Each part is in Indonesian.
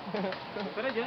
Espera, Joy.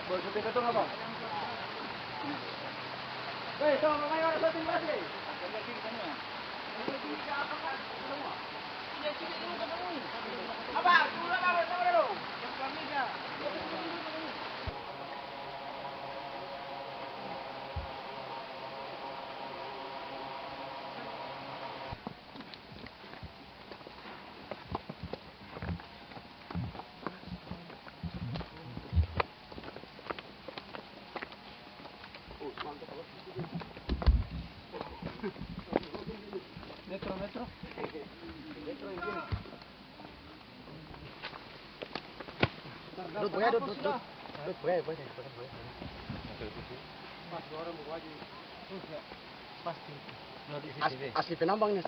Boleh kita hitung apa? Hei, sama pemain mana satu belas ni? Ada tiga semua. Ada tiga apa kan? Semua. Ya tiga ini semua. Apa? Sudah apa? Sama dulu. Yang kami dah. Metro ini gini. Duduk boleh. Pas orang mau wajib. Pasti. Asli penambang nih,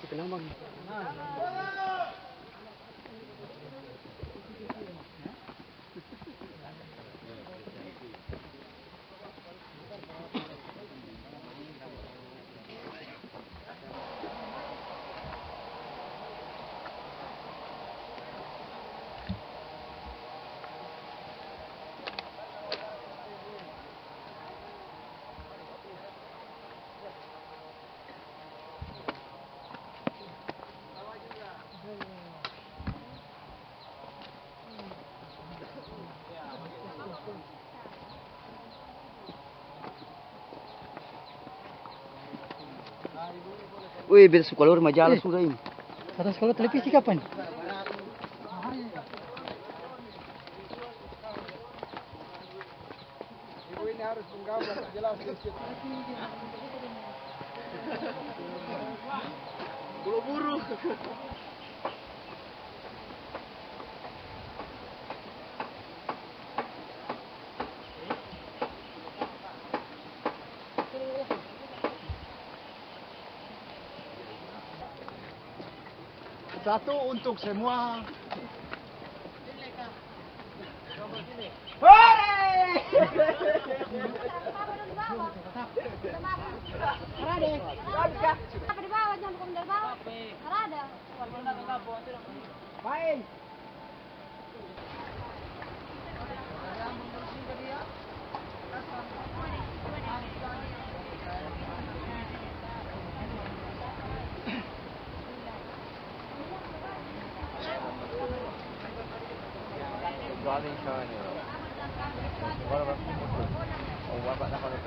Wih, beda sekolah majalah sudah ini. Kata sekolah televisi kapan? Ibu ini harus menggambar jelas sedikit. Buru-buru. Satu untuk semua. Hore! Apa di bawah, jangan bukan dari bawah. Ada. Main. Galing siya niya. Wala ba kumuto? O wala na kami.